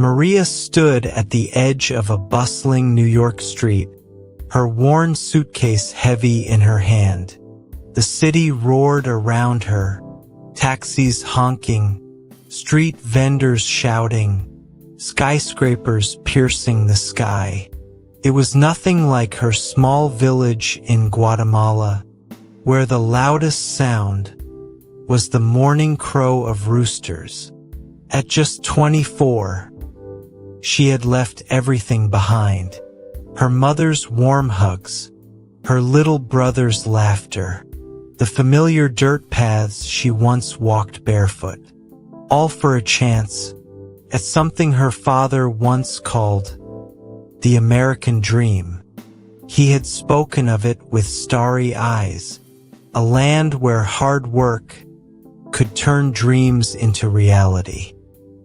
Mariya stood at the edge of a bustling New York street, her worn suitcase heavy in her hand. The city roared around her, taxis honking, street vendors shouting, skyscrapers piercing the sky. It was nothing like her small village in Guatemala, where the loudest sound was the morning crow of roosters. At just 24, she had left everything behind. Her mother's warm hugs, her little brother's laughter, the familiar dirt paths she once walked barefoot. All for a chance at something her father once called the American dream. He had spoken of it with starry eyes, a land where hard work could turn dreams into reality.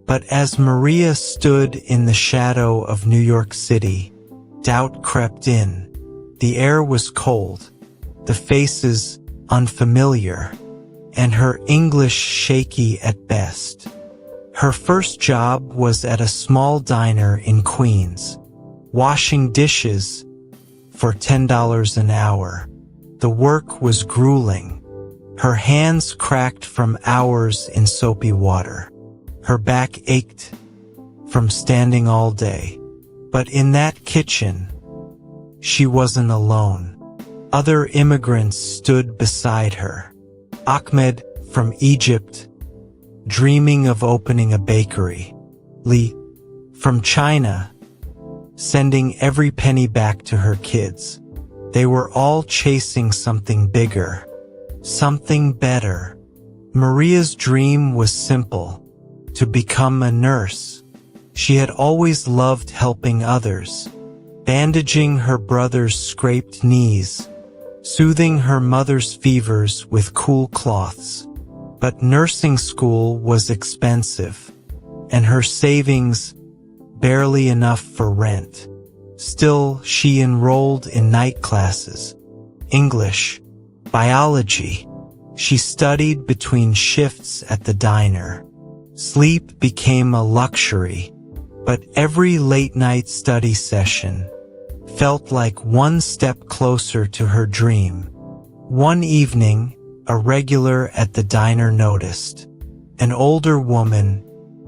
But as Mariya stood in the shadow of New York City, doubt crept in. The air was cold, the faces unfamiliar, and her English shaky at best. Her first job was at a small diner in Queens, washing dishes for $10 an hour. The work was grueling. Her hands cracked from hours in soapy water. Her back ached from standing all day. But in that kitchen, she wasn't alone. Other immigrants stood beside her. Ahmed from Egypt, dreaming of opening a bakery. Li from China, sending every penny back to her kids. They were all chasing something bigger, something better. Mariya's dream was simple: to become a nurse. She had always loved helping others, bandaging her brother's scraped knees, soothing her mother's fevers with cool cloths. But nursing school was expensive, and her savings barely enough for rent. Still, she enrolled in night classes, English, biology. She studied between shifts at the diner. Sleep became a luxury, but every late-night study session felt like one step closer to her dream. One evening, a regular at the diner noticed an older woman,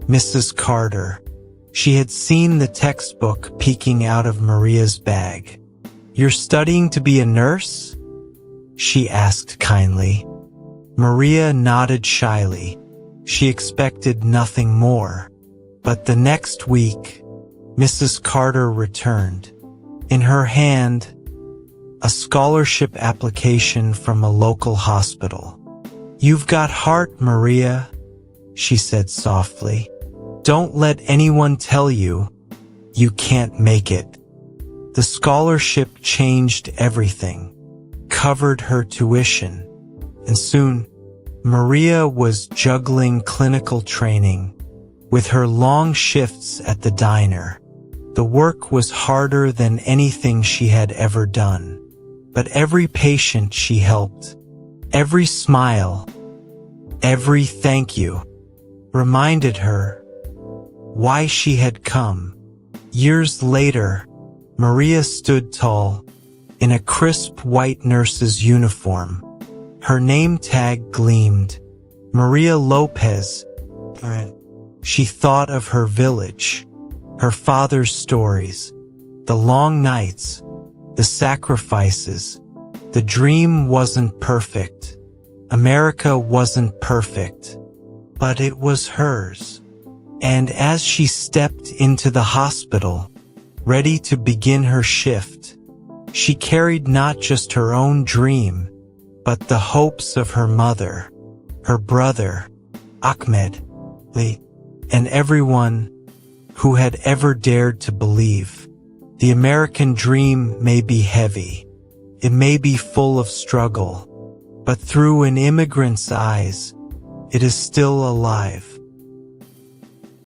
Mrs. Carter. She had seen the textbook peeking out of Mariya's bag. "You're studying to be a nurse?" she asked kindly. Mariya nodded shyly. She expected nothing more. But the next week, Mrs. Carter returned. In her hand, a scholarship application from a local hospital. "You've got heart, Mariya," she said softly. "Don't let anyone tell you you can't make it." The scholarship changed everything, covered her tuition, and soon, Mariya was juggling clinical training with her long shifts at the diner. The work was harder than anything she had ever done. But every patient she helped, every smile, every thank you, reminded her why she had come. Years later, Mariya stood tall, in a crisp white nurse's uniform. Her name tag gleamed, Mariya Lopez. She thought of her village, her father's stories, the long nights, the sacrifices. The dream wasn't perfect. America wasn't perfect. But it was hers. And as she stepped into the hospital, ready to begin her shift, she carried not just her own dream, but the hopes of her mother, her brother, Ahmed, Lee, and everyone who had ever dared to believe. The American dream may be heavy, it may be full of struggle, but through an immigrant's eyes, it is still alive.